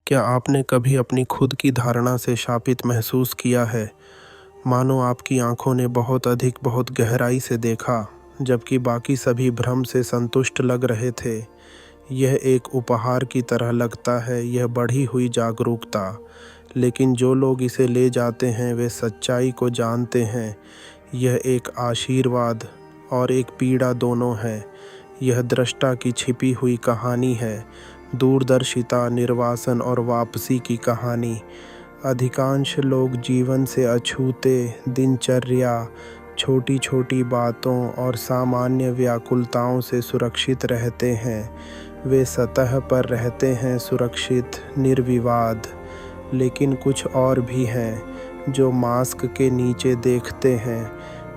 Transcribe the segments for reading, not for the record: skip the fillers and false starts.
क्या आपने कभी अपनी खुद की धारणा से शापित महसूस किया है, मानो आपकी आंखों ने बहुत अधिक बहुत गहराई से देखा, जबकि बाकी सभी भ्रम से संतुष्ट लग रहे थे। यह एक उपहार की तरह लगता है, यह बढ़ी हुई जागरूकता। लेकिन जो लोग इसे ले जाते हैं वे सच्चाई को जानते हैं। यह एक आशीर्वाद और एक पीड़ा दोनों है। यह दृष्टा की छिपी हुई कहानी है, दूरदर्शिता, निर्वासन और वापसी की कहानी। अधिकांश लोग जीवन से अछूते, दिनचर्या, छोटी छोटी बातों और सामान्य व्याकुलताओं से सुरक्षित रहते हैं। वे सतह पर रहते हैं, सुरक्षित, निर्विवाद। लेकिन कुछ और भी हैं जो मास्क के नीचे देखते हैं।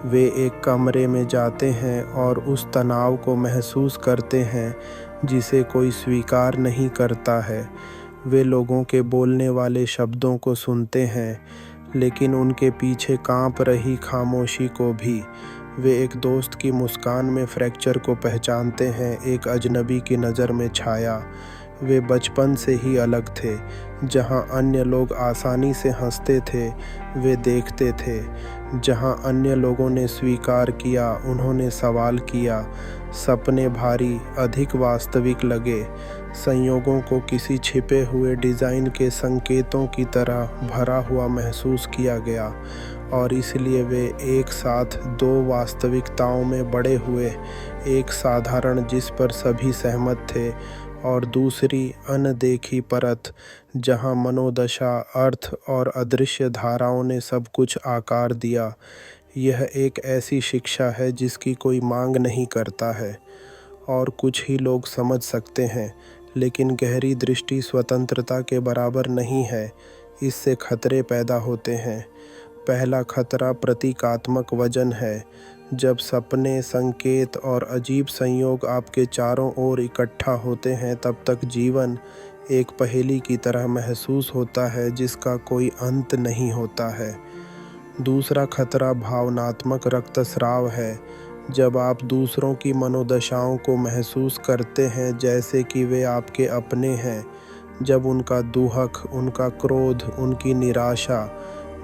वे एक कमरे में जाते हैं और उस तनाव को महसूस करते हैं जिसे कोई स्वीकार नहीं करता है। वे लोगों के बोलने वाले शब्दों को सुनते हैं, लेकिन उनके पीछे कांप रही खामोशी को भी। वे एक दोस्त की मुस्कान में फ्रैक्चर को पहचानते हैं, एक अजनबी की नज़र में छाया। वे बचपन से ही अलग थे। जहां अन्य लोग आसानी से हंसते थे, वे देखते थे। जहां अन्य लोगों ने स्वीकार किया, उन्होंने सवाल किया। सपने भारी, अधिक वास्तविक लगे। संयोगों को किसी छिपे हुए डिज़ाइन के संकेतों की तरह भरा हुआ महसूस किया गया, और इसलिए वे एक साथ दो वास्तविकताओं में बड़े हुए। एक साधारण जिस पर सभी सहमत थे, और दूसरी अनदेखी परत जहां मनोदशा, अर्थ और अदृश्य धाराओं ने सब कुछ आकार दिया। यह एक ऐसी शिक्षा है जिसकी कोई मांग नहीं करता है, और कुछ ही लोग समझ सकते हैं। लेकिन गहरी दृष्टि स्वतंत्रता के बराबर नहीं है। इससे खतरे पैदा होते हैं। पहला खतरा प्रतीकात्मक वजन है। जब सपने, संकेत और अजीब संयोग आपके चारों ओर इकट्ठा होते हैं, तब तक जीवन एक पहेली की तरह महसूस होता है जिसका कोई अंत नहीं होता है। दूसरा खतरा भावनात्मक रक्तस्राव है। जब आप दूसरों की मनोदशाओं को महसूस करते हैं जैसे कि वे आपके अपने हैं, जब उनका दुहक, उनका क्रोध, उनकी निराशा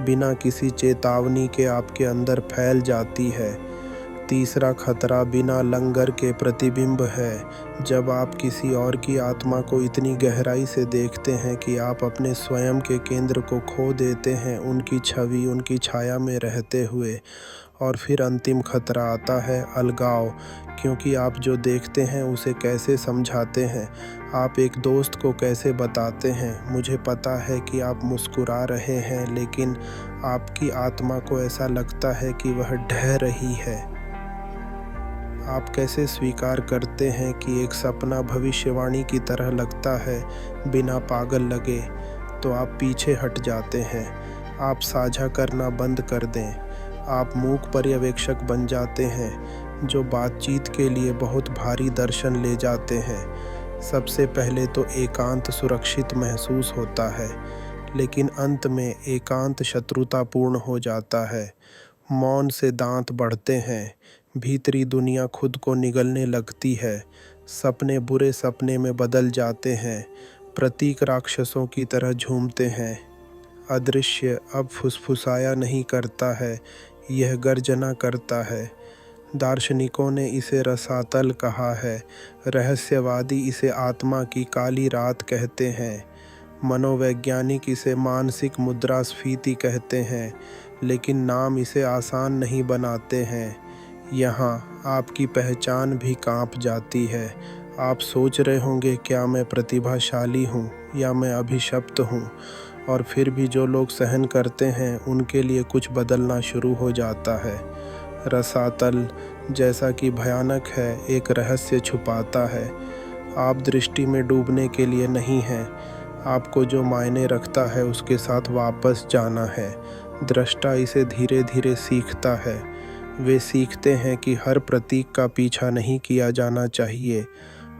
बिना किसी चेतावनी के आपके अंदर फैल जाती है। तीसरा खतरा बिना लंगर के प्रतिबिंब है। जब आप किसी और की आत्मा को इतनी गहराई से देखते हैं कि आप अपने स्वयं के केंद्र को खो देते हैं, उनकी छवि, उनकी छाया में रहते हुए। और फिर अंतिम खतरा आता है अलगाव, क्योंकि आप जो देखते हैं उसे कैसे समझाते हैं। आप एक दोस्त को कैसे बताते हैं, मुझे पता है कि आप मुस्कुरा रहे हैं, लेकिन आपकी आत्मा को ऐसा लगता है कि वह ढह रही है। आप कैसे स्वीकार करते हैं कि एक सपना भविष्यवाणी की तरह लगता है बिना पागल लगे। तो आप पीछे हट जाते हैं। आप साझा करना बंद कर दें। आप मूक पर्यवेक्षक बन जाते हैं, जो बातचीत के लिए बहुत भारी दर्शन ले जाते हैं। सबसे पहले तो एकांत सुरक्षित महसूस होता है, लेकिन अंत में एकांत शत्रुतापूर्ण हो जाता है। मौन से दांत बढ़ते हैं। भीतरी दुनिया खुद को निगलने लगती है। सपने बुरे सपने में बदल जाते हैं। प्रतीक राक्षसों की तरह झूमते हैं। अदृश्य अब फुसफुसाया नहीं करता है, यह गर्जना करता है। दार्शनिकों ने इसे रसातल कहा है। रहस्यवादी इसे आत्मा की काली रात कहते हैं। मनोवैज्ञानिक इसे मानसिक मुद्रास्फीति कहते हैं, लेकिन नाम इसे आसान नहीं बनाते हैं। यहाँ आपकी पहचान भी कांप जाती है। आप सोच रहे होंगे, क्या मैं प्रतिभाशाली हूँ या मैं अभिशप्त हूँ? और फिर भी जो लोग सहन करते हैं उनके लिए कुछ बदलना शुरू हो जाता है। रसातल, जैसा कि भयानक है, एक रहस्य छुपाता है। आप दृष्टि में डूबने के लिए नहीं हैं। आपको जो मायने रखता है उसके साथ वापस जाना है। दृष्टा इसे धीरे धीरे सीखता है। वे सीखते हैं कि हर प्रतीक का पीछा नहीं किया जाना चाहिए।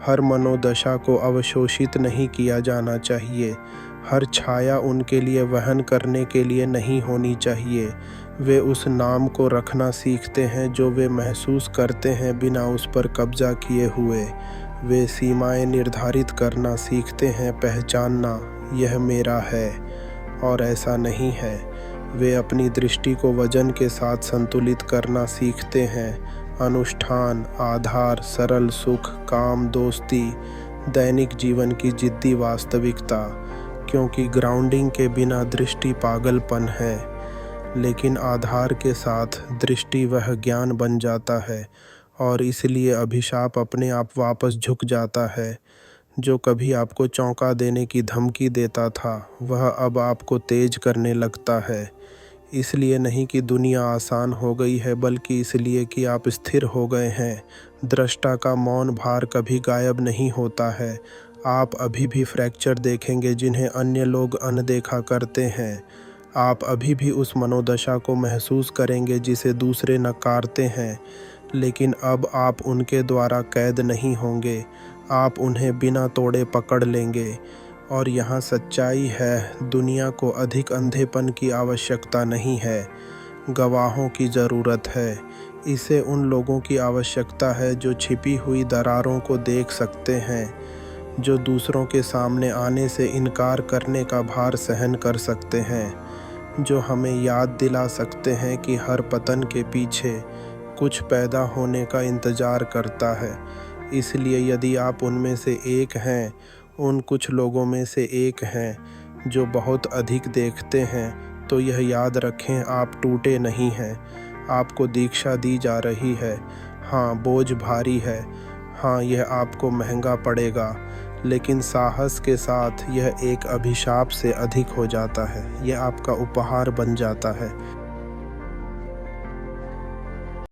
हर मनोदशा को अवशोषित नहीं किया जाना चाहिए। हर छाया उनके लिए वहन करने के लिए नहीं होनी चाहिए। वे उस नाम को रखना सीखते हैं जो वे महसूस करते हैं, बिना उस पर कब्जा किए हुए। वे सीमाएं निर्धारित करना सीखते हैं, पहचानना, यह मेरा है और ऐसा नहीं है। वे अपनी दृष्टि को वजन के साथ संतुलित करना सीखते हैं। अनुष्ठान, आधार, सरल सुख, काम, दोस्ती, दैनिक जीवन की जिद्दी वास्तविकता, क्योंकि ग्राउंडिंग के बिना दृष्टि पागलपन है, लेकिन आधार के साथ दृष्टि वह ज्ञान बन जाता है और इसलिए अभिशाप अपने आप वापस झुक जाता है। जो कभी आपको चौंका देने की धमकी देता था वह अब आपको तेज करने लगता है। इसलिए नहीं कि दुनिया आसान हो गई है, बल्कि इसलिए कि आप स्थिर हो गए हैं। दृष्टा का मौन भार कभी गायब नहीं होता है। आप अभी भी फ्रैक्चर देखेंगे जिन्हें अन्य लोग अनदेखा करते हैं। आप अभी भी उस मनोदशा को महसूस करेंगे जिसे दूसरे नकारते हैं, लेकिन अब आप उनके द्वारा कैद नहीं होंगे। आप उन्हें बिना तोड़े पकड़ लेंगे। और यहाँ सच्चाई है, दुनिया को अधिक अंधेपन की आवश्यकता नहीं है, गवाहों की ज़रूरत है। इसे उन लोगों की आवश्यकता है जो छिपी हुई दरारों को देख सकते हैं, जो दूसरों के सामने आने से इनकार करने का भार सहन कर सकते हैं, जो हमें याद दिला सकते हैं कि हर पतन के पीछे कुछ पैदा होने का इंतज़ार करता है। इसलिए यदि आप उनमें से एक हैं, उन कुछ लोगों में से एक हैं जो बहुत अधिक देखते हैं, तो यह याद रखें, आप टूटे नहीं हैं। आपको दीक्षा दी जा रही है। हाँ, बोझ भारी है। हाँ, यह आपको महंगा पड़ेगा, लेकिन साहस के साथ यह एक अभिशाप से अधिक हो जाता है। यह आपका उपहार बन जाता है।